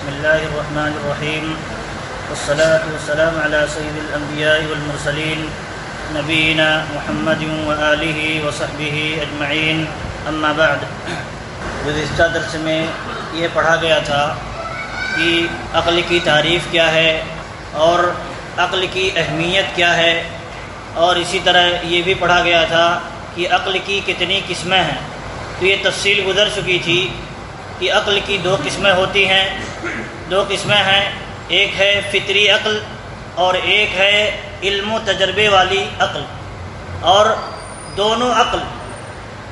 بسم اللہ الرحمن الرحیم والصلاة والسلام علی سید الانبیاء والمرسلین نبینا محمد وآلہ وصحبہ اجمعین اما بعد۔ گزشتہ درس میں یہ پڑھا گیا تھا کہ عقل کی تعریف کیا ہے اور عقل کی اہمیت کیا ہے، اور اسی طرح یہ بھی پڑھا گیا تھا کہ عقل کی کتنی قسمیں ہیں۔ تو یہ تفصیل گزر چکی تھی کہ عقل کی دو قسمیں ہوتی ہیں، دو قسمیں ہیں، ایک ہے فطری عقل اور ایک ہے علم و تجربے والی عقل، اور دونوں عقل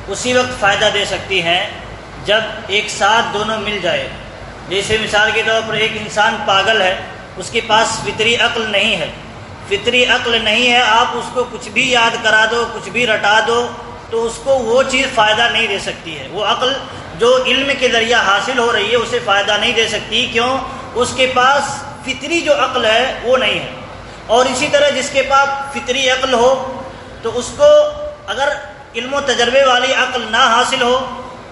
اسی وقت فائدہ دے سکتی ہیں جب ایک ساتھ دونوں مل جائے۔ جیسے مثال کے طور پر ایک انسان پاگل ہے، اس کے پاس فطری عقل نہیں ہے، فطری عقل نہیں ہے، آپ اس کو کچھ بھی یاد کرا دو، کچھ بھی رٹا دو تو اس کو وہ چیز فائدہ نہیں دے سکتی ہے۔ وہ عقل جو علم کے ذریعہ حاصل ہو رہی ہے اسے فائدہ نہیں دے سکتی، کیوں؟ اس کے پاس فطری جو عقل ہے وہ نہیں ہے۔ اور اسی طرح جس کے پاس فطری عقل ہو تو اس کو اگر علم و تجربے والی عقل نہ حاصل ہو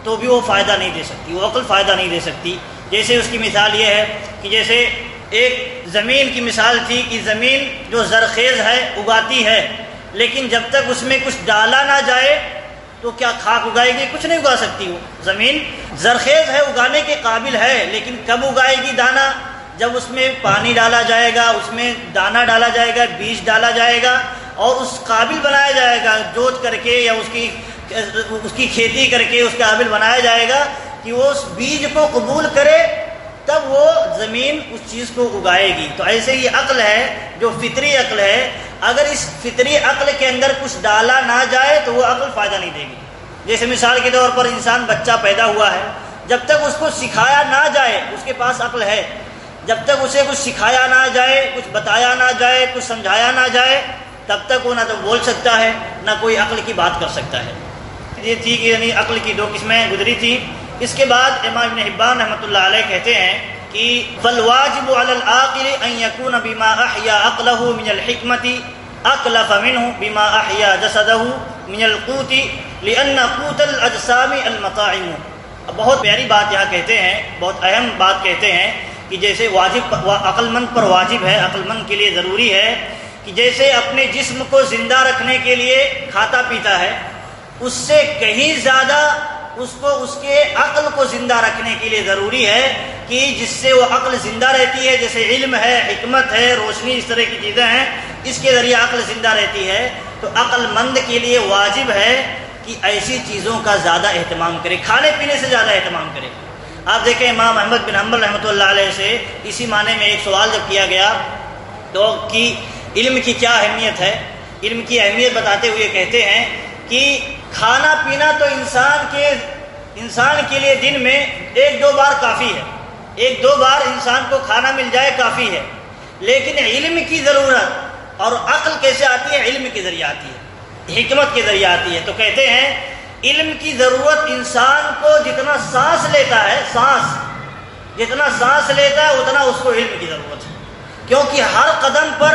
تو بھی وہ فائدہ نہیں دے سکتی، وہ عقل فائدہ نہیں دے سکتی۔ جیسے اس کی مثال یہ ہے کہ جیسے ایک زمین کی مثال تھی کہ زمین جو زرخیز ہے اگاتی ہے، لیکن جب تک اس میں کچھ ڈالا نہ جائے تو کیا کھاک اگائے گی؟ کچھ نہیں اگا سکتی۔ وہ زمین زرخیز ہے، اگانے کے قابل ہے، لیکن کب اگائے گی دانہ؟ جب اس میں پانی ڈالا جائے گا، اس میں دانہ ڈالا جائے گا، بیج ڈالا جائے گا اور اس قابل بنایا جائے گا، جوت کر کے یا اس کی کھیتی کر کے اس قابل بنایا جائے گا کہ وہ اس بیج کو قبول کرے، تب وہ زمین اس چیز کو اگائے گی۔ تو ایسے ہی عقل ہے جو فطری عقل ہے، اگر اس فطری عقل کے اندر کچھ ڈالا نہ جائے تو وہ عقل فائدہ نہیں دے گی۔ جیسے مثال کے طور پر انسان بچہ پیدا ہوا ہے، جب تک اس کو سکھایا نہ جائے، اس کے پاس عقل ہے، جب تک اسے کچھ سکھایا نہ جائے، کچھ بتایا نہ جائے، کچھ سمجھایا نہ جائے، تب تک وہ نہ تو بول سکتا ہے نہ کوئی عقل کی بات کر سکتا ہے۔ یہ تھی کہ یعنی عقل کی دو قسمیں گزری تھیں۔ اس کے بعد امام ابن حبان رحمۃ اللہ علیہ کہتے ہیں کہ فالواجب علی العاقل ان یکون بما احیا عقلہ من الحکمۃ اکلف منہ بما احیا جسدہ من القوت لان قوت الاجسام المطاعم۔ بہت پیاری بات یہاں کہتے ہیں، بہت اہم بات کہتے ہیں کہ جیسے واجب عقل مند پر واجب ہے، عقل مند کے لیے ضروری ہے کہ جیسے اپنے جسم کو زندہ رکھنے کے لیے کھاتا پیتا ہے، اس سے کہیں زیادہ اس کو اس کے عقل کو زندہ رکھنے کے لیے ضروری ہے کہ جس سے وہ عقل زندہ رہتی ہے۔ جیسے علم ہے، حکمت ہے، روشنی، اس طرح کی چیزیں ہیں، اس کے ذریعے عقل زندہ رہتی ہے۔ تو عقل مند کے لیے واجب ہے کہ ایسی چیزوں کا زیادہ اہتمام کرے، کھانے پینے سے زیادہ اہتمام کرے۔ آپ دیکھیں امام احمد بن حنبل رحمۃ اللہ علیہ سے اسی معنی میں ایک سوال جب کیا گیا تو کہ علم کی کیا اہمیت ہے، علم کی اہمیت بتاتے ہوئے کہتے ہیں کہ کھانا پینا تو انسان کے لیے دن میں ایک دو بار کافی ہے، ایک دو بار انسان کو کھانا مل جائے کافی ہے، لیکن علم کی ضرورت اور عقل کیسے آتی ہے؟ علم کے ذریعے آتی ہے، حکمت کے ذریعے آتی ہے۔ تو کہتے ہیں علم کی ضرورت انسان کو جتنا سانس لیتا ہے، جتنا سانس لیتا ہے اتنا اس کو علم کی ضرورت ہے، کیونکہ ہر قدم پر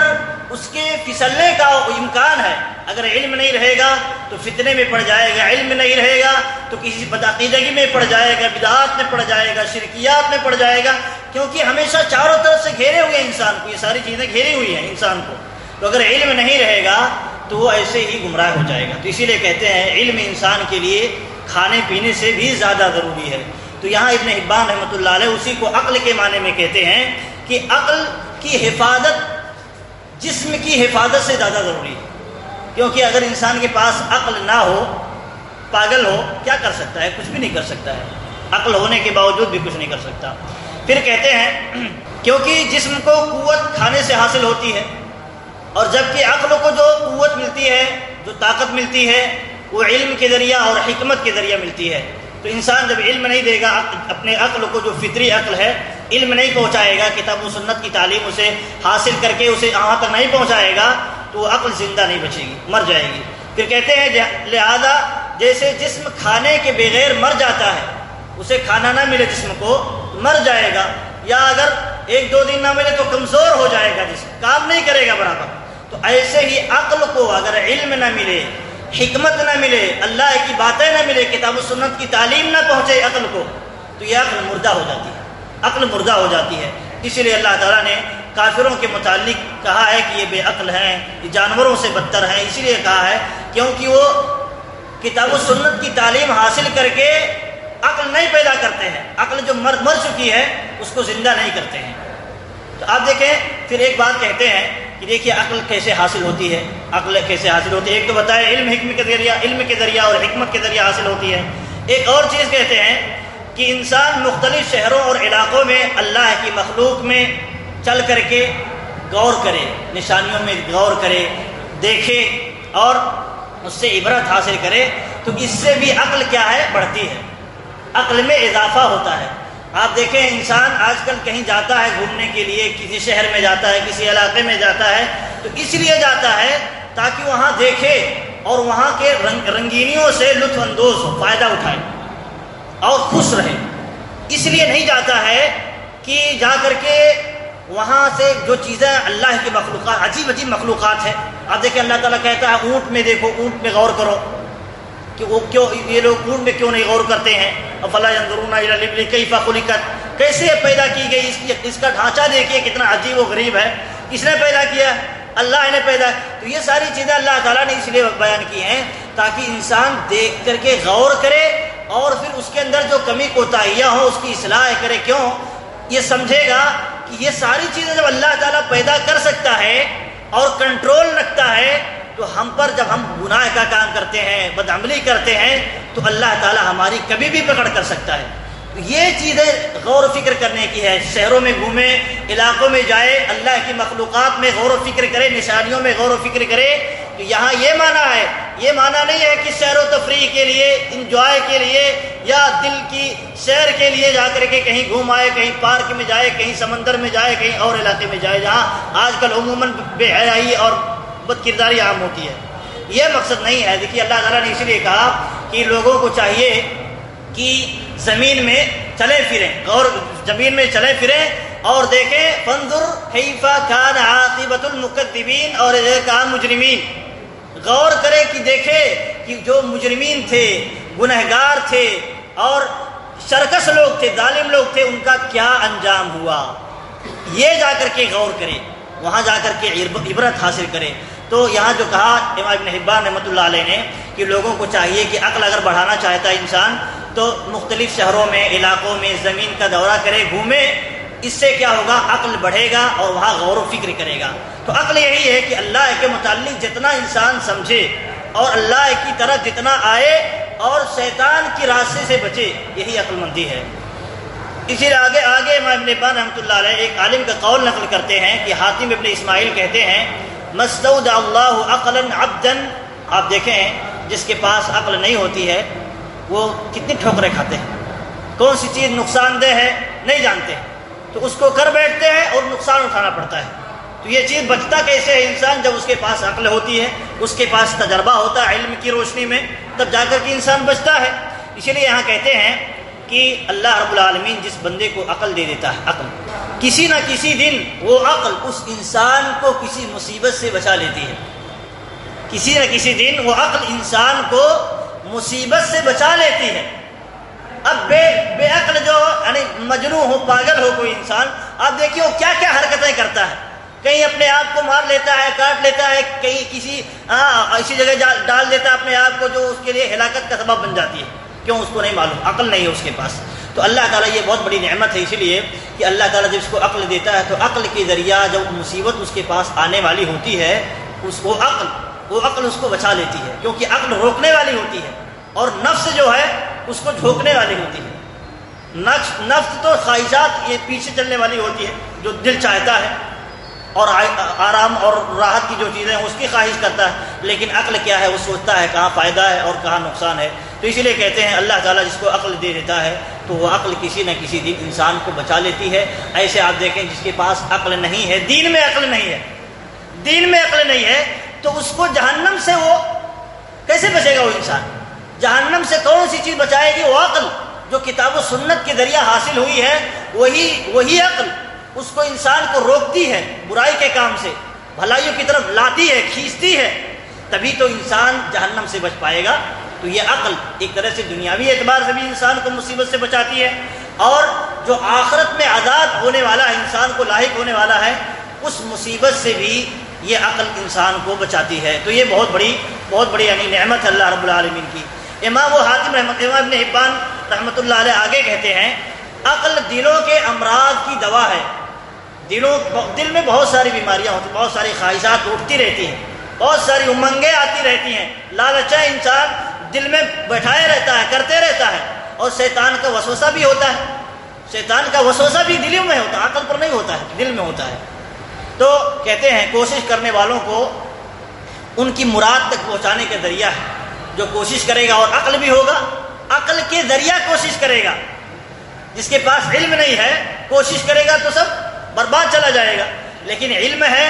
اس کے پھسلنے کا امکان ہے۔ اگر علم نہیں رہے گا تو فتنے میں پڑ جائے گا، علم نہیں رہے گا تو کسی بدعقیدگی میں پڑ جائے گا، بدعات میں پڑ جائے گا، شرکیات میں پڑ جائے گا، کیونکہ ہمیشہ چاروں طرف سے گھیرے ہوئے ہیں انسان کو، یہ ساری چیزیں گھیری ہوئی ہیں انسان کو۔ تو اگر علم نہیں رہے گا تو وہ ایسے ہی گمراہ ہو جائے گا۔ تو اسی لیے کہتے ہیں علم انسان کے لیے کھانے پینے سے بھی زیادہ ضروری ہے۔ تو یہاں ابن حبان رحمۃ اللہ علیہ اسی کو عقل کے معنی میں کہتے ہیں کہ عقل کی حفاظت جسم کی حفاظت سے زیادہ ضروری ہے، کیونکہ اگر انسان کے پاس عقل نہ ہو، پاگل ہو، کیا کر سکتا ہے؟ کچھ بھی نہیں کر سکتا ہے، عقل ہونے کے باوجود بھی کچھ نہیں کر سکتا۔ پھر کہتے ہیں کیونکہ جسم کو قوت کھانے سے حاصل ہوتی ہے، اور جبکہ عقل کو جو قوت ملتی ہے، جو طاقت ملتی ہے، وہ علم کے ذریعہ اور حکمت کے ذریعہ ملتی ہے۔ تو انسان جب علم نہیں دے گا، اپنے عقل کو جو فطری عقل ہے علم نہیں پہنچائے گا، کتاب و سنت کی تعلیم اسے حاصل کر کے اسے وہاں تک نہیں پہنچائے گا تو وہ عقل زندہ نہیں بچے گی، مر جائے گی۔ پھر کہتے ہیں لہذا جیسے جسم کھانے کے بغیر مر جاتا ہے، اسے کھانا نہ ملے جسم کو مر جائے گا، یا اگر ایک دو دن نہ ملے تو کمزور ہو جائے گا، جسم کام نہیں کرے گا برابر۔ تو ایسے ہی عقل کو اگر علم نہ ملے، حکمت نہ ملے، اللہ کی باتیں نہ ملے، کتاب و سنت کی تعلیم نہ پہنچے عقل کو، تو یہ عقل مردہ ہو جاتی ہے، عقل مردہ ہو جاتی ہے۔ اسی لیے اللہ تعالیٰ نے کافروں کے متعلق کہا ہے کہ یہ بے عقل ہیں، یہ جانوروں سے بدتر ہیں، اسی لیے کہا ہے کیونکہ وہ کتاب و سنت کی تعلیم حاصل کر کے عقل نہیں پیدا کرتے ہیں، عقل جو مر چکی ہے اس کو زندہ نہیں کرتے ہیں۔ تو آپ دیکھیں پھر ایک بات کہتے ہیں کہ دیکھیے عقل کیسے حاصل ہوتی ہے، عقل کیسے حاصل ہوتی ہے، ایک تو بتائے علم کے ذریعہ اور حکمت کے ذریعہ حاصل ہوتی ہے۔ ایک اور چیز کہتے ہیں کہ انسان مختلف شہروں اور علاقوں میں اللہ کی مخلوق میں چل کر کے غور کرے، نشانیوں میں غور کرے، دیکھے اور اس سے عبرت حاصل کرے، تو اس سے بھی عقل کیا ہے بڑھتی ہے، عقل میں اضافہ ہوتا ہے۔ آپ دیکھیں انسان آج کل کہیں جاتا ہے گھومنے کے لیے، کسی شہر میں جاتا ہے، کسی علاقے میں جاتا ہے، تو اس لیے جاتا ہے تاکہ وہاں دیکھے اور وہاں کے رنگینیوں سے لطف اندوز ہو، فائدہ اٹھائے اور خوش رہے۔ اس لیے نہیں جاتا ہے کہ جا کر کے وہاں سے جو چیزیں اللہ کی مخلوقات، عجیب عجیب مخلوقات ہیں۔ آپ دیکھیں اللہ تعالیٰ کہتا ہے اونٹ میں دیکھو، اونٹ میں غور کرو کہ وہ کیوں، یہ لوگ اونٹ میں کیوں نہیں غور کرتے ہیں؟ افلا ينظرون الى الابل كيف خلقت، کیسے پیدا کی گئی، اس کا ڈھانچہ دیکھیے کتنا عجیب و غریب ہے، کس نے پیدا کیا؟ اللہ نے پیدا۔ تو یہ ساری چیزیں اللہ تعالیٰ نے اس لیے بیان کی ہیں تاکہ انسان دیکھ کر کے غور کرے اور پھر اس کے اندر جو کمی کوتاہیاں ہوں اس کی اصلاح کرے۔ کیوں؟ یہ سمجھے گا کہ یہ ساری چیزیں جب اللہ تعالیٰ پیدا کر سکتا ہے اور کنٹرول رکھتا ہے، تو ہم پر جب ہم گناہ کا کام کرتے ہیں، بدعملی کرتے ہیں، تو اللہ تعالیٰ ہماری کبھی بھی پکڑ کر سکتا ہے۔ یہ چیزیں غور و فکر کرنے کی ہے۔ شہروں میں گھومے، علاقوں میں جائے، اللہ کی مخلوقات میں غور و فکر کرے، نشانیوں میں غور و فکر کرے۔ تو یہاں یہ معنی ہے، یہ معنی نہیں ہے کہ سیر و تفریح کے لیے، انجوائے کے لیے یا دل کی سیر کے لیے جا کر کے کہیں گھوم آئے، کہیں پارک میں جائے، کہیں سمندر میں جائے، کہیں اور علاقے میں جائے جہاں آج کل عموماً بے حیائی اور بد کرداری عام ہوتی ہے۔ یہ مقصد نہیں ہے۔ دیکھیے اللہ تعالیٰ نے اسی لیے کہا کہ لوگوں کو چاہیے کہ زمین میں چلے پھریں، اور زمین میں چلے پھریں اور دیکھیں فانظر کیف کان عاقبۃ المکذبین، اور یہ کہا مجرمین، غور کرے کہ دیکھے کہ جو مجرمین تھے، گنہگار تھے اور سرکش لوگ تھے، ظالم لوگ تھے، ان کا کیا انجام ہوا۔ یہ جا کر کے غور کرے، وہاں جا کر کے عبرت حاصل کرے۔ تو یہاں جو کہا امام ابن حبان رحمۃ اللہ علیہ نے کہ لوگوں کو چاہیے کہ عقل اگر بڑھانا چاہتا ہے انسان تو مختلف شہروں میں، علاقوں میں زمین کا دورہ کرے، گھومے، اس سے کیا ہوگا؟ عقل بڑھے گا اور وہاں غور و فکر کرے گا۔ تو عقل یہی ہے کہ اللہ کے متعلق جتنا انسان سمجھے اور اللہ کی طرف جتنا آئے اور شیطان کی راستے سے بچے، یہی عقل مندی ہے۔ اسی لیے آگے امام ابن حبان رحمۃ اللہ علیہ ایک عالم کا قول نقل کرتے ہیں کہ حاتم ابن اسماعیل کہتے ہیں مستودع اللہ عقلا عبدا، آپ دیکھیں جس کے پاس عقل نہیں ہوتی ہے وہ کتنی ٹھوکریں کھاتے ہیں، کون سی چیز نقصان دہ ہے نہیں جانتے، تو اس کو کر بیٹھتے ہیں اور نقصان اٹھانا پڑتا ہے۔ تو یہ چیز بچتا کیسے ہے انسان؟ جب اس کے پاس عقل ہوتی ہے، اس کے پاس تجربہ ہوتا ہے علم کی روشنی میں، تب جا کر کے انسان بچتا ہے۔ اسی لیے یہاں کہتے ہیں کہ اللہ رب العالمین جس بندے کو عقل دے دیتا ہے، عقل کسی نہ کسی دن وہ عقل اس انسان کو کسی مصیبت سے بچا لیتی ہے، کسی نہ کسی دن وہ عقل انسان کو مصیبت سے بچا لیتی ہے۔ اب بے عقل جو یعنی مجنون ہو، پاگل ہو کوئی انسان، آپ دیکھیے وہ کیا کیا حرکتیں کرتا ہے، کہیں اپنے آپ کو مار لیتا ہے، کاٹ لیتا ہے، کہیں کسی ایسی جگہ ڈال دیتا ہے اپنے آپ کو جو اس کے لیے ہلاکت کا سبب بن جاتی ہے۔ کیوں؟ اس کو نہیں معلوم، عقل نہیں ہے اس کے پاس۔ تو اللہ تعالیٰ یہ بہت بڑی نعمت ہے، اسی لیے کہ اللہ تعالیٰ جب اس کو عقل دیتا ہے تو عقل کے ذریعہ جب مصیبت اس کے پاس آنے والی ہوتی ہے، وہ عقل اس کو بچا لیتی ہے، کیونکہ عقل روکنے والی ہوتی ہے اور نفس جو ہے اس کو جھونکنے والی ہوتی ہے۔ نفس تو خواہشات یہ پیچھے چلنے والی ہوتی ہے، جو دل چاہتا ہے اور آرام اور راحت کی جو چیزیں ہیں اس کی خواہش کرتا ہے، لیکن عقل کیا ہے؟ وہ سوچتا ہے کہاں فائدہ ہے اور کہاں نقصان ہے۔ تو اسی لیے کہتے ہیں اللہ تعالیٰ جس کو عقل دے دیتا ہے تو وہ عقل کسی نہ کسی دن انسان کو بچا لیتی ہے۔ ایسے آپ دیکھیں جس کے پاس عقل نہیں ہے، دین میں عقل نہیں ہے، دین میں عقل نہیں ہے، تو اس کو جہنم سے وہ کیسے بچے گا؟ وہ انسان جہنم سے کون سی چیز بچائے گی؟ وہ عقل جو کتاب و سنت کے ذریعہ حاصل ہوئی ہے، وہی عقل اس کو انسان کو روکتی ہے برائی کے کام سے، بھلائیوں کی طرف لاتی ہے، کھینچتی ہے، تبھی تو انسان جہنم سے بچ پائے گا۔ تو یہ عقل ایک طرح سے دنیاوی اعتبار سے بھی انسان کو مصیبت سے بچاتی ہے، اور جو آخرت میں عذاب ہونے والا ہے، انسان کو لاحق ہونے والا ہے، اس مصیبت سے بھی یہ عقل انسان کو بچاتی ہے۔ تو یہ بہت بڑی یعنی نعمت ہے اللہ رب العالمین کی۔ امام حاتم امام ابن حبان رحمۃ اللہ علیہ آگے کہتے ہیں عقل دلوں کے امراض کی دوا ہے۔ دل میں بہت ساری بیماریاں ہوتی ہیں، بہت ساری خواہشات اٹھتی رہتی ہیں، بہت ساری امنگیں آتی رہتی ہیں، لالچیں انسان دل میں بیٹھائے رہتا ہے، کرتے رہتا ہے، اور شیطان کا وسوسہ بھی ہوتا ہے۔ شیطان کا وسوسہ بھی دل میں ہوتا ہے، عقل پر نہیں ہوتا ہے، دل میں ہوتا ہے۔ تو کہتے ہیں کوشش کرنے والوں کو ان کی مراد تک پہنچانے کا ذریعہ ہے، جو کوشش کرے گا، اور عقل بھی ہوگا، عقل کے ذریعہ کوشش کرے گا۔ جس کے پاس علم نہیں ہے کوشش کرے گا تو سب برباد چلا جائے گا، لیکن علم ہے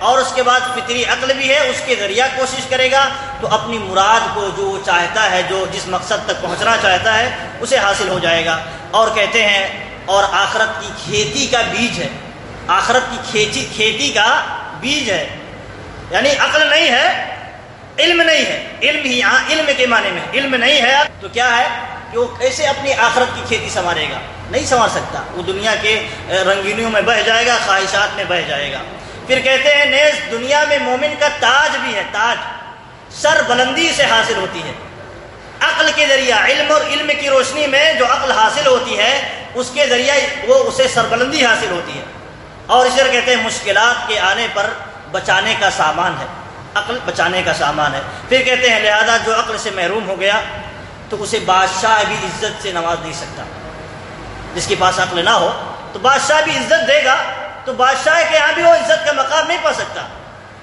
اور اس کے بعد فطری عقل بھی ہے، اس کے ذریعہ کوشش کرے گا تو اپنی مراد کو جو چاہتا ہے، جو جس مقصد تک پہنچنا چاہتا ہے، اسے حاصل ہو جائے گا۔ اور کہتے ہیں اور آخرت کی کھیتی کا بیج ہے، آخرت کی کھیتی کا بیج ہے، یعنی عقل نہیں ہے، علم نہیں ہے، علم ہی علم کے معنی میں علم نہیں ہے تو کیا ہے کہ وہ کیسے اپنی آخرت کی کھیتی سنوارے گا؟ نہیں سنوار سکتا، وہ دنیا کے رنگینیوں میں بہہ جائے گا، خواہشات میں بہہ جائے گا۔ پھر کہتے ہیں نیز دنیا میں مومن کا تاج بھی ہے، تاج سر بلندی سے حاصل ہوتی ہے، عقل کے ذریعہ، علم اور علم کی روشنی میں جو عقل حاصل ہوتی ہے اس کے ذریعہ وہ اسے سربلندی حاصل ہوتی ہے۔ اور اس طرح کہتے ہیں مشکلات کے آنے پر بچانے کا سامان ہے، عقل بچانے کا سامان ہے۔ پھر کہتے ہیں لہذا جو عقل سے محروم ہو گیا تو اسے بادشاہ بھی عزت سے نواز نہیں سکتا۔ جس کے پاس عقل نہ ہو تو بادشاہ بھی عزت دے گا تو بادشاہ کے یہاں بھی وہ عزت کا مقام نہیں پا سکتا،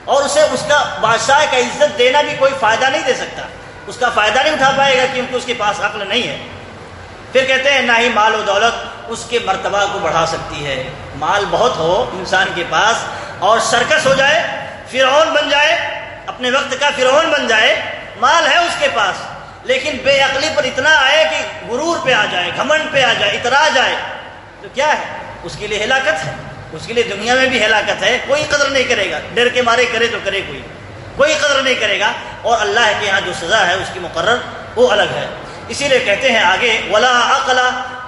اور اسے اس کا بادشاہ کا عزت دینا بھی کوئی فائدہ نہیں دے سکتا، اس کا فائدہ نہیں اٹھا پائے گا کیونکہ اس کے پاس عقل نہیں ہے۔ پھر کہتے ہیں نہ ہی مال و دولت اس کے مرتبہ کو بڑھا سکتی ہے۔ مال بہت ہو انسان کے پاس اور سرکس ہو جائے، فرعون بن جائے، اپنے وقت کا فرعون بن جائے، مال ہے اس کے پاس، لیکن بے عقلی پر اتنا آئے کہ غرور پہ آ جائے، گھمنڈ پہ آ جائے، اترا جائے، تو کیا ہے؟ اس کے لیے ہلاکت ہے، اس کے لیے دنیا میں بھی ہلاکت ہے۔ کوئی قدر نہیں کرے گا، ڈر کے مارے کرے تو کرے، کوئی قدر نہیں کرے گا، اور اللہ کے یہاں جو سزا ہے اس کی مقرر وہ الگ ہے۔ اسی لیے کہتے ہیں آگے ولا عقل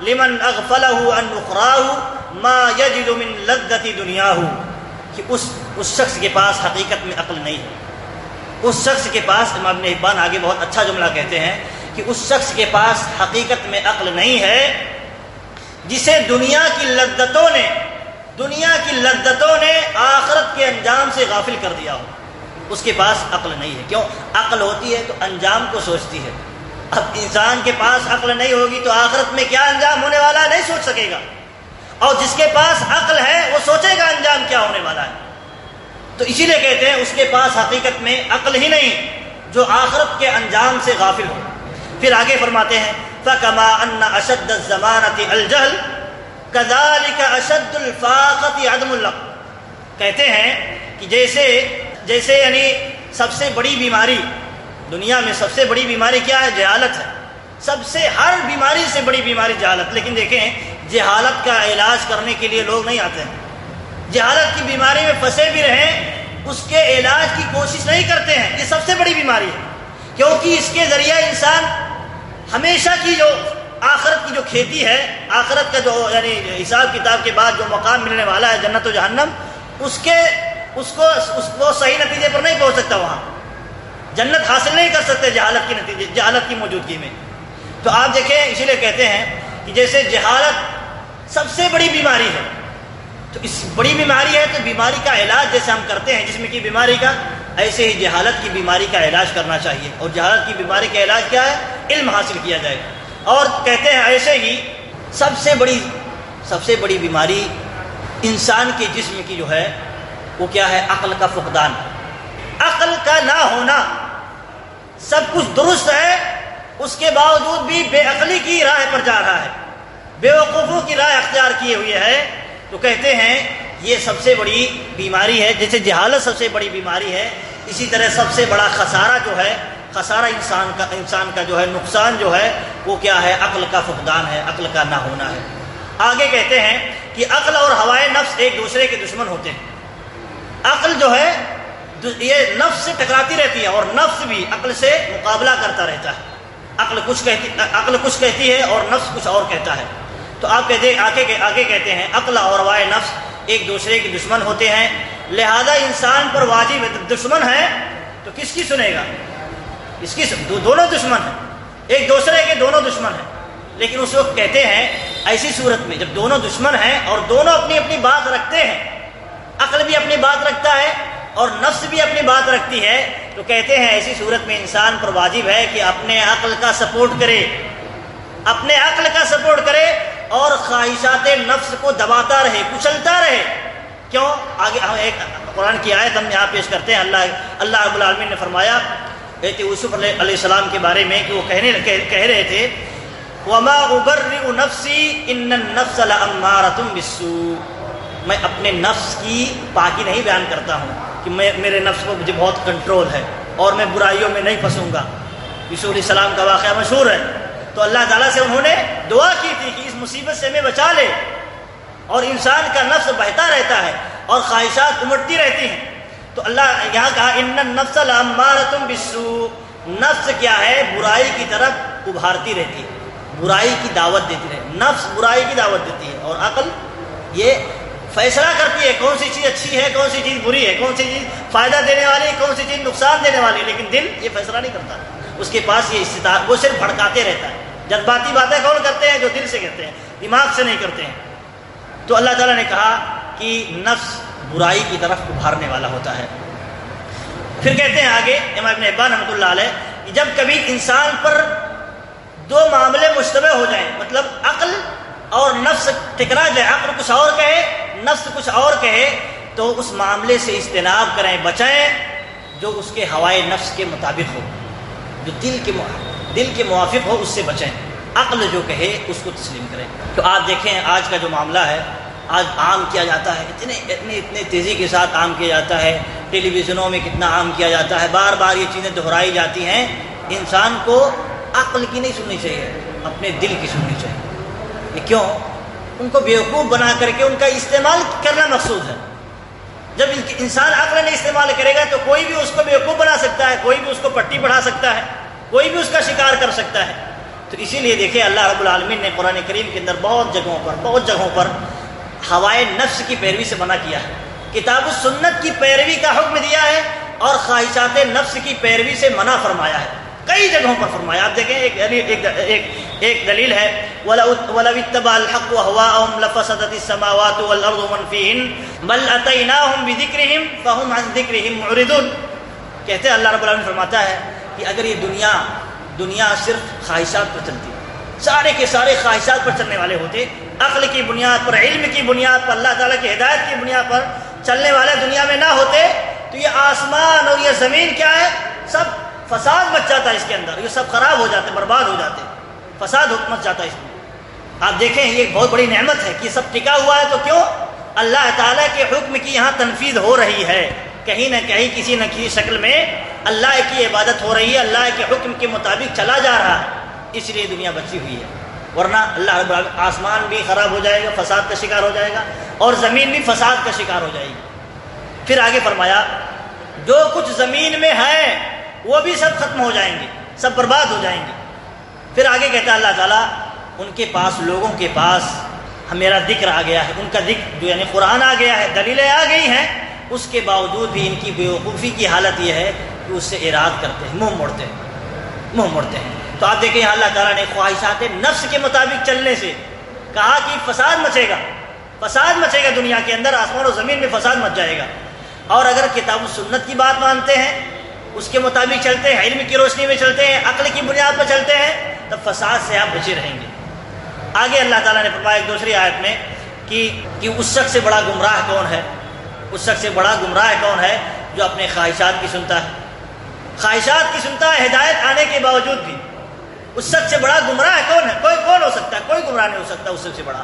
لمن اغفله عن اخراه ما يجد من لذت دنیاہ، کہ اس شخص کے پاس حقیقت میں عقل نہیں ہے، اس شخص کے پاس، امام ابن حبان آگے بہت اچھا جملہ کہتے ہیں کہ اس شخص کے پاس حقیقت میں عقل نہیں ہے جسے دنیا کی لذتوں نے آخرت کے انجام سے غافل کر دیا ہو، اس کے پاس عقل نہیں ہے۔ کیوں؟ عقل ہوتی ہے تو انجام کو سوچتی ہے۔ اب انسان کے پاس عقل نہیں ہوگی تو آخرت میں کیا انجام ہونے والا ہے نہیں سوچ سکے گا، اور جس کے پاس عقل ہے وہ سوچے گا انجام کیا ہونے والا ہے۔ تو اسی لیے کہتے ہیں اس کے پاس حقیقت میں عقل ہی نہیں جو آخرت کے انجام سے غافل ہو۔ پھر آگے فرماتے ہیں فَكَمَا أَنَّ أَشَدَّ الزَّمَانَةِ الْجَهْلِ كَذَلِكَ أَشَدُّ الْفَاقَةِ عَدْمُ اللَّقْ، کہتے ہیں کہ جیسے یعنی سب سے بڑی بیماری دنیا میں، سب سے بڑی بیماری کیا ہے؟ جہالت ہے۔ سب سے ہر بیماری سے بڑی بیماری جہالت، لیکن دیکھیں جہالت کا علاج کرنے کے لیے لوگ نہیں آتے ہیں، جہالت کی بیماری میں پھنسے بھی رہیں اس کے علاج کی کوشش نہیں کرتے ہیں۔ یہ سب سے بڑی بیماری ہے، کیونکہ اس کے ذریعہ انسان ہمیشہ کی جو آخرت کی جو کھیتی ہے، آخرت کا جو یعنی حساب کتاب کے بعد جو مقام ملنے والا ہے جنت و جہنم، اس کو صحیح نتیجے پر نہیں پہنچ سکتا، وہاں جنت حاصل نہیں کر سکتے جہالت کی موجودگی میں۔ تو آپ دیکھیں اسی لیے کہتے ہیں کہ جیسے جہالت سب سے بڑی بیماری ہے، تو اس بڑی بیماری ہے تو بیماری کا علاج جیسے ہم کرتے ہیں جسم کی بیماری کا، ایسے ہی جہالت کی بیماری کا علاج کرنا چاہیے، اور جہالت کی بیماری کا علاج کیا ہے؟ علم حاصل کیا جائے گا۔ اور کہتے ہیں ایسے ہی سب سے بڑی بیماری انسان کے جسم کی جو ہے وہ کیا ہے؟ عقل کا فقدان، عقل کا نہ ہونا۔ سب کچھ درست ہے اس کے باوجود بھی بے عقلی کی راہ پر جا رہا ہے، بے وقوفوں کی راہ اختیار کیے ہوئے ہے، تو کہتے ہیں یہ سب سے بڑی بیماری ہے۔ جیسے جہالت سب سے بڑی بیماری ہے، اسی طرح سب سے بڑا خسارہ جو ہے، خسارہ انسان کا جو ہے نقصان جو ہے وہ کیا ہے؟ عقل کا فقدان ہے، عقل کا نہ ہونا ہے۔ آگے کہتے ہیں کہ عقل اور ہوائے نفس ایک دوسرے کے دشمن ہوتے ہیں۔ عقل جو ہے یہ نفس سے ٹکراتی رہتی ہے اور نفس بھی عقل سے مقابلہ کرتا رہتا ہے۔ عقل کچھ کہتی ہے اور نفس کچھ اور کہتا ہے. تو آپ کہتے آگے کہتے ہیں عقل اور ہوائے نفس ایک دوسرے کے دشمن ہوتے ہیں، لہذا انسان پر واجب ہے. دشمن ہے تو کس کی سنے گا؟ اس کی دونوں دشمن ہیں، ایک دوسرے کے دونوں دشمن ہیں. لیکن اس وقت کہتے ہیں ایسی صورت میں جب دونوں دشمن ہیں اور دونوں اپنی اپنی بات رکھتے ہیں، عقل بھی اپنی بات رکھتا ہے اور نفس بھی اپنی بات رکھتی ہے، تو کہتے ہیں ایسی صورت میں انسان پر واجب ہے کہ اپنے عقل کا سپورٹ کرے، اپنے عقل کا سپورٹ کرے اور خواہشات نفس کو دباتا رہے، کچلتا رہے. کیوں؟ آگے ہم ایک قرآن کی آیت ہم یہاں پیش کرتے ہیں. اللہ رب العالمین نے فرمایا یوسف علیہ السلام کے بارے میں کہ وہ کہہ رہے تھے وَمَا أُبَرِّئُ نَفْسِي إِنَّ النَّفْسَ لَأَمَّارَةٌ بِالسُّوءِ. میں اپنے نفس کی پاکی نہیں بیان کرتا ہوں کہ میرے نفس کو مجھے بہت کنٹرول ہے اور میں برائیوں میں نہیں پھنسوں گا. یوسف علیہ السلام کا واقعہ مشہور ہے. تو اللہ تعالیٰ سے انہوں نے دعا کی تھی کہ اس مصیبت سے ہمیں بچا لے. اور انسان کا نفس بہتا رہتا ہے اور خواہشات امڑتی رہتی ہیں. تو اللہ یہاں کہا ان النفس لامارۃ بالسوء. نفس کیا ہے؟ برائی کی طرف ابھارتی رہتی ہے، برائی کی دعوت دیتی ہے. نفس برائی کی دعوت دیتی ہے اور عقل یہ فیصلہ کرتی ہے کون سی چیز اچھی ہے، کون سی چیز بری ہے، کون سی چیز فائدہ دینے والی ہے، کون سی چیز نقصان دینے والی ہے. لیکن دل یہ فیصلہ نہیں کرتا، اس کے پاس یہ استطاعت، وہ صرف بھڑکاتے رہتا ہے. جذباتی باتیں کون کرتے ہیں؟ جو دل سے کہتے ہیں، دماغ سے نہیں کرتے ہیں. تو اللہ تعالیٰ نے کہا کہ نفس برائی کی طرف ابھارنے والا ہوتا ہے. پھر کہتے ہیں آگے امام ابن حبان رحمۃ اللہ علیہ کہ جب کبھی انسان پر دو معاملے مشتبہ ہو جائیں، مطلب عقل اور نفس ٹکرا جائے، عقل کچھ اور کہے نفس کچھ اور کہے، تو اس معاملے سے اجتناب کریں، بچائیں جو اس کے ہوائے نفس کے مطابق ہو، جو دل کے موافق ہو، اس سے بچیں. عقل جو کہے اس کو تسلیم کریں. تو آج دیکھیں آج کا جو معاملہ ہے، آج عام کیا جاتا ہے، اتنے تیزی کے ساتھ عام کیا جاتا ہے، ٹیلی ویژنوں میں کتنا عام کیا جاتا ہے، بار بار یہ چیزیں دہرائی جاتی ہیں. انسان کو عقل کی نہیں سننی چاہیے، اپنے دل کی سننی چاہیے. یہ کیوں؟ ان کو بیوقوف بنا کر کے ان کا استعمال کرنا مقصود ہے. جب انسان عقل نہیں استعمال کرے گا تو کوئی بھی اس کو بیوقوف بنا سکتا ہے، کوئی بھی اس کو پٹی پڑھا سکتا ہے، کوئی بھی اس کا شکار کر سکتا ہے. تو اسی لیے دیکھیں اللہ رب العالمین نے قرآن کریم کے اندر بہت جگہوں پر ہوائے نفس کی پیروی سے منع کیا ہے، کتاب و سنت کی پیروی کا حکم دیا ہے اور خواہشات نفس کی پیروی سے منع فرمایا ہے. کئی جگہوں پر فرمایا. آپ دیکھیں ایک دلیل ہے وَلَوِ اتَّبَعَ الْحَقُّ أَهْوَاءَهُمْ لَفَسَدَتِ السَّمَاوَاتُ وَالْأَرْضُ وَمَنْ فِيهِنَّ بَلْ أَتَيْنَاهُمْ بِذِكْرِهِمْ فَهُمْ عَنْ ذِكْرِهِمْ مُعْرِضُونَ. کہتے ہیں اللہ رب العالمین فرماتا ہے کہ اگر یہ دنیا صرف خواہشات پر چلتی، سارے کے سارے خواہشات پر چلنے والے ہوتے، عقل کی بنیاد پر، علم کی بنیاد پر، اللہ تعالیٰ کی ہدایت کی بنیاد پر چلنے والے دنیا میں نہ ہوتے، تو یہ آسمان اور یہ زمین کیا ہے؟ سب فساد مچ جاتا ہے اس کے اندر، یہ سب خراب ہو جاتے، برباد ہو جاتے، فساد مچ جاتا ہے اس میں. آپ دیکھیں یہ بہت بڑی نعمت ہے کہ یہ سب ٹکا ہوا ہے. تو کیوں؟ اللہ تعالیٰ کے حکم کی یہاں تنفیذ ہو رہی ہے، کہیں نہ کہیں کسی نہ کسی شکل میں اللہ کی عبادت ہو رہی ہے، اللہ کے حکم کے مطابق چلا جا رہا ہے، اس لیے دنیا بچی ہوئی ہے. ورنہ اللہ رب العالمین آسمان بھی خراب ہو جائے گا، فساد کا شکار ہو جائے گا، اور زمین بھی فساد کا شکار ہو جائے گی. پھر آگے فرمایا جو کچھ زمین میں ہے وہ بھی سب ختم ہو جائیں گے، سب برباد ہو جائیں گے. پھر آگے کہتا ہے اللہ تعالیٰ ان کے پاس، لوگوں کے پاس میرا ذکر آ گیا ہے، ان کا ذکر یعنی قرآن آ گیا ہے، دلیلیں آ گئی ہیں، اس کے باوجود بھی ان کی بیوقوفی کی حالت یہ ہے کہ اس سے اعراض کرتے ہیں، منہ موڑتے ہیں. تو آپ دیکھیں اللہ تعالیٰ نے خواہشات نفس کے مطابق چلنے سے کہا کہ فساد مچے گا دنیا کے اندر، آسمان و زمین میں فساد مچ جائے گا. اور اگر کتاب و سنت کی بات مانتے ہیں، اس کے مطابق چلتے ہیں، علم کی روشنی میں چلتے ہیں، عقل کی بنیاد پر چلتے ہیں، تب فساد سے آپ بچے رہیں گے. آگے اللہ تعالیٰ نے فرمایا ایک دوسری آیت میں کہ اس شخص سے بڑا گمراہ کون ہے؟ اس شخص سے بڑا گمراہ کون ہے جو اپنے خواہشات کی سنتا ہے، ہدایت آنے کے باوجود بھی. اس شخص سے بڑا گمراہ کون ہے؟ کون ہو سکتا ہے؟ کوئی گمراہ نہیں ہو سکتا اس شخص سے بڑا.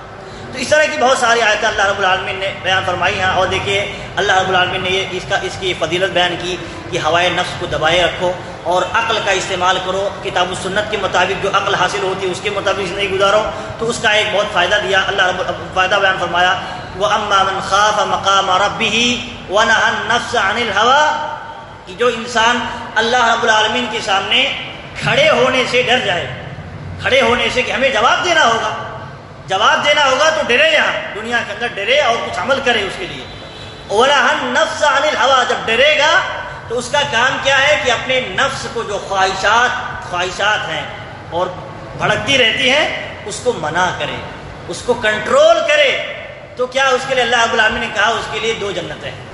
تو اس طرح کی بہت ساری آیتیں اللہ رب العالمین نے بیان فرمائی ہیں. اور دیکھیے اللہ رب العالمین نے اس کی فضیلت بیان کی کہ ہوائے نفس کو دبائے رکھو اور عقل کا استعمال کرو، کتاب و سنت کے مطابق جو عقل حاصل ہوتی ہے اس کے مطابق زندگی گزارو. تو اس کا ایک بہت فائدہ دیا اللہ رب فائدہ بیان فرمایا وَأَمَّا مَنْ خَافَ مَقَامَ رَبِّهِ وَنَهَى النَّفْسَ عَنِ الْهَوَىٰ، کہ جو انسان اللہ رب العالمین کے سامنے کھڑے ہونے سے ڈر جائے، کھڑے ہونے سے کہ ہمیں جواب دینا ہوگا، جواب دینا ہوگا تو ڈرے، یہاں دنیا کے اندر ڈرے اور کچھ عمل کرے اس کے لیے۔ وَنَهَى النَّفْسَ عَنِ الْهَوَىٰ، جب ڈرے گا تو اس کا کام کیا ہے کہ اپنے نفس کو جو خواہشات ہیں اور بھڑکتی رہتی ہیں اس کو منع کرے، اس کو کنٹرول کرے۔ تو کیا اس کے لیے اللہ رب العالمین نے کہا اس کے لیے 2 جنتیں ہیں،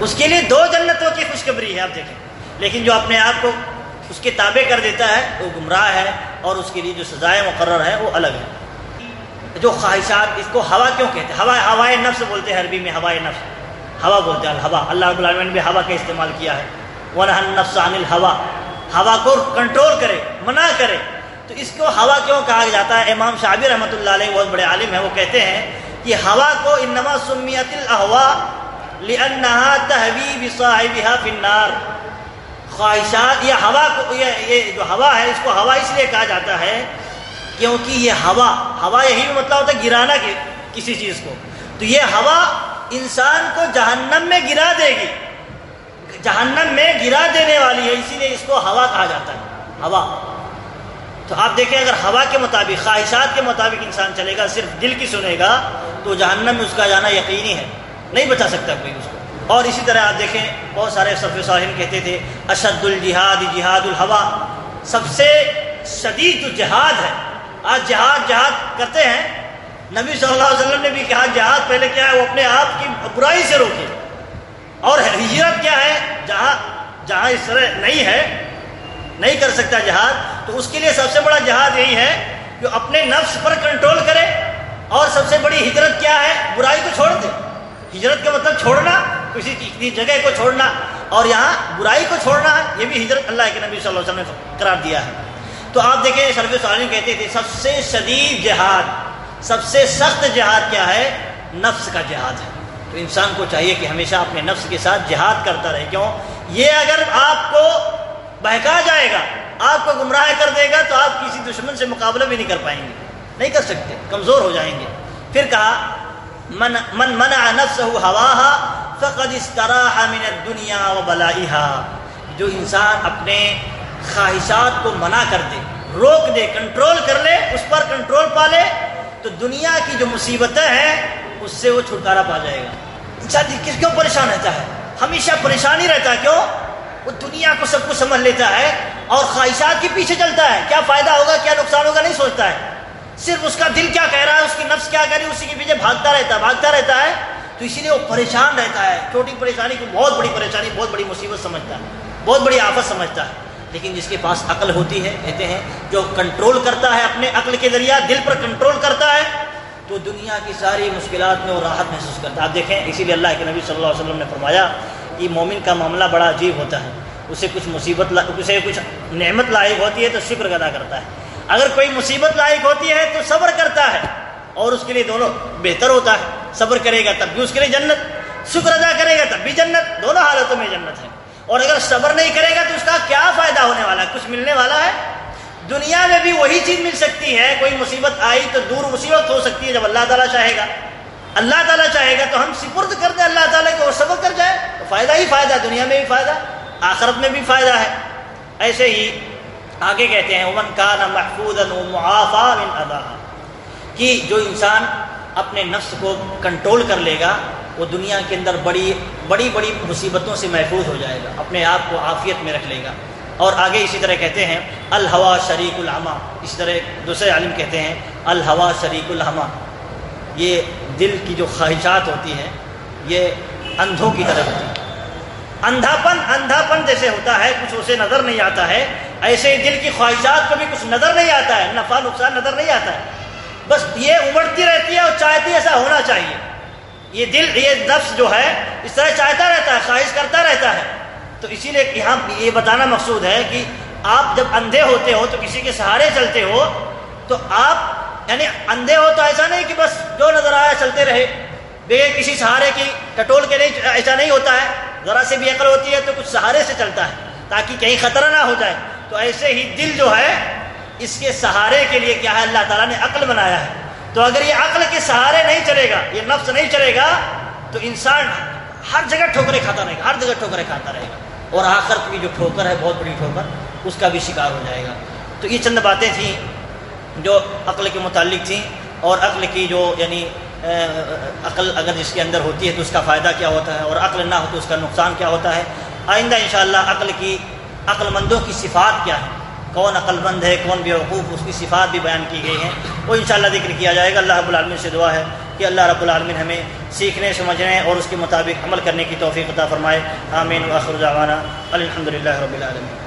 اس کے لیے 2 جنتوں کی خوشخبری ہے۔ آپ دیکھیں، لیکن جو اپنے آپ کو اس کے تابع کر دیتا ہے وہ گمراہ ہے، اور اس کے لیے جو سزائیں مقرر ہے وہ الگ ہے۔ جو خواہشات، اس کو ہوا کیوں کہتے ہیں؟ ہوائے نفس بولتے ہیں عربی میں، ہوائے نفس، ہوا بولتے ہیں الہوا۔ اللہ رب العالمین نے بھی ہوا کا استعمال کیا ہے، وَنَهَى النَّفْسَ عَنِ الْهَوَىٰ، ہوا کو کنٹرول کرے، منع کرے۔ تو اس کو ہوا کیوں کہا جاتا ہے؟ امام شعبی رحمۃ اللہ علیہ بہت بڑے عالم ہیں، وہ کہتے ہیں کہ ہوا کو انما سمیت الاہواء لانها تہوی بصاحبها فی النار۔ خواہشات یا ہوا کو، یہ جو ہوا ہے اس کو ہوا اس لیے کہا جاتا ہے کیونکہ یہ ہوا یہی بھی مطلب ہوتا ہے گرانا کسی چیز کو، تو یہ ہوا انسان کو جہنم میں گرا دے گی، جہنم میں گرا دینے والی ہے، اسی لیے اس کو ہوا کہا جاتا ہے، ہوا۔ تو آپ دیکھیں اگر ہوا کے مطابق، خواہشات کے مطابق انسان چلے گا، صرف دل کی سنے گا، تو جہنم میں اس کا جانا یقینی ہے، نہیں بچا سکتا کوئی اس کو۔ اور اسی طرح آپ دیکھیں بہت سارے سلف صالحین کہتے تھے اشد الجہاد جہاد الہوا، سب سے شدید جو جہاد ہے، آج جہاد کرتے ہیں، نبی صلی اللہ علیہ وسلم نے بھی کہا جہاد پہلے کیا ہے، وہ اپنے آپ کی برائی سے روکے، اور ہجرت کیا ہے، جہاں اس طرح نہیں کر سکتا جہاد، تو اس کے لیے سب سے بڑا جہاد یہی ہے کہ اپنے نفس پر کنٹرول کرے، اور سب سے بڑی ہجرت کیا ہے، برائی کو چھوڑ دے۔ ہجرت کا مطلب چھوڑنا، کسی جگہ کو چھوڑنا، اور یہاں برائی کو چھوڑنا ہے، یہ بھی ہجرت اللہ کے نبی صلی اللہ علیہ وسلم نے قرار دیا ہے۔ تو آپ دیکھیں سلف صالحین کہتے تھے سب سے شدید جہاد، سب سے سخت جہاد کیا ہے، نفس کا جہاد ہے۔ تو انسان کو چاہیے کہ ہمیشہ اپنے نفس کے ساتھ جہاد کرتا رہے۔ کیوں؟ یہ اگر آپ کو بہکا جائے گا، آپ کو گمراہ کر دے گا، تو آپ کسی دشمن سے مقابلہ بھی نہیں کر پائیں گے، نہیں کر سکتے، کمزور ہو جائیں گے۔ پھر کہا من منع نفسه هواها فقد استراح من الدنيا وبلائها، جو انسان اپنے خواہشات کو منع کر دے، روک دے، کنٹرول کر لے، اس پر کنٹرول پا لے، تو دنیا کی جو مصیبتیں ہیں اس سے وہ چھٹکارا پا جائے گا۔ انسان کیوں پریشان رہتا ہے؟ ہمیشہ پریشانی رہتا ہے، کیوں؟ وہ دنیا کو سب کچھ سمجھ لیتا ہے اور خواہشات کے پیچھے چلتا ہے، کیا فائدہ ہوگا کیا نقصان ہوگا نہیں سوچتا ہے، صرف اس کا دل کیا کہہ رہا ہے، اس کی نفس کیا کہہ رہی ہے، اسی کے پیچھے بھاگتا رہتا ہے۔ تو اسی لیے وہ پریشان رہتا ہے، چھوٹی پریشانی کو بہت بڑی پریشانی، بہت بڑی مصیبت سمجھتا ہے، بہت بڑی آفت سمجھتا ہے۔ لیکن جس کے پاس عقل ہوتی ہے، کہتے ہیں جو کنٹرول کرتا ہے اپنے عقل کے ذریعہ، دل پر کنٹرول کرتا ہے، تو دنیا کی ساری مشکلات میں وہ راحت محسوس کرتا ہے۔ آپ دیکھیں اسی لیے اللہ کے نبی صلی اللہ علیہ وسلم نے فرمایا کہ مومن کا معاملہ بڑا عجیب ہوتا ہے، اسے کچھ نعمت لاحق ہوتی ہے تو شکر ادا کرتا ہے، اگر کوئی مصیبت لاحق ہوتی ہے تو صبر کرتا ہے، اور اس کے لیے دونوں بہتر ہوتا ہے، صبر کرے گا تب بھی اس کے لیے جنت، شکر ادا کرے گا تب بھی جنت، دونوں حالتوں میں جنت ہے۔ اور اگر صبر نہیں کرے گا تو اس کا کیا فائدہ ہونے والا ہے، کچھ ملنے والا ہے؟ دنیا میں بھی وہی چیز مل سکتی ہے، کوئی مصیبت آئی تو دور مصیبت ہو سکتی ہے جب اللہ تعالیٰ چاہے گا، اللہ تعالیٰ چاہے گا تو ہم سپرد کر دیں اللہ تعالیٰ کو اور صبر کر جائے تو فائدہ ہی فائدہ، دنیا میں بھی فائدہ، آخرت میں بھی فائدہ ہے۔ ایسے ہی آگے کہتے ہیں ومن کان محفوظا ومعافا من اذاها، کہ جو انسان اپنے نفس کو کنٹرول کر لے گا وہ دنیا کے اندر بڑی بڑی مصیبتوں سے محفوظ ہو جائے گا، اپنے آپ کو عافیت میں رکھ لے گا۔ اور آگے اسی طرح کہتے ہیں الہوا شریک العمی، اس طرح دوسرے عالم کہتے ہیں الہوا شریک العمی، یہ دل کی جو خواہشات ہوتی ہیں یہ اندھوں کی طرح ہوتی ہے، اندھاپن جیسے ہوتا ہے، کچھ اسے نظر نہیں آتا ہے، ایسے ہی دل کی خواہشات کو بھی کچھ نظر نہیں آتا ہے، نفع نقصان نظر نہیں آتا ہے، بس یہ امڑتی رہتی ہے اور چاہتی ہے ایسا ہونا چاہیے، یہ دل، یہ نفس جو ہے اس طرح چاہتا رہتا ہے، خواہش کرتا رہتا ہے۔ تو اسی لیے یہاں یہ بتانا مقصود ہے کہ آپ جب اندھے ہوتے ہو تو کسی کے سہارے چلتے ہو، تو آپ یعنی اندھے ہو تو ایسا نہیں کہ بس جو نظر آیا چلتے رہے بغیر کسی سہارے کی، ٹٹول کے، نہیں، ایسا نہیں ہوتا ہے، ذرا سے بھی عقل ہوتی ہے تو کچھ سہارے سے چلتا ہے تاکہ کہیں خطرہ نہ ہو جائے۔ تو ایسے ہی دل جو ہے اس کے سہارے کے لیے کیا ہے، اللہ تعالیٰ نے عقل بنایا ہے۔ تو اگر یہ عقل کے سہارے نہیں چلے گا، یہ نفس نہیں چلے گا، تو انسان ہر جگہ ٹھوکریں کھاتا رہے گا، ہر جگہ ٹھوکریں کھاتا رہے گا، اور آخرت کی جو ٹھوکر ہے بہت بڑی ٹھوکر اس کا بھی شکار ہو جائے گا۔ تو یہ چند باتیں تھیں جو عقل کے متعلق تھیں، اور عقل کی جو یعنی عقل اگر جس کے اندر ہوتی ہے تو اس کا فائدہ کیا ہوتا ہے، اور عقل نہ ہو تو اس کا نقصان کیا ہوتا ہے۔ آئندہ انشاءاللہ عقل مندوں کی صفات کیا ہیں، کون عقل مند ہے، کون بیوقوف، اس کی صفات بھی بیان کی گئی ہیں، وہ انشاءاللہ ذکر کیا جائے گا۔ اللہ رب العالمین سے دعا ہے کہ اللہ رب العالمین ہمیں سیکھنے، سمجھنے اور اس کے مطابق عمل کرنے کی توفیق عطا فرمائے۔ آمین۔ وآخر دعوانا الحمدللہ رب العالمین۔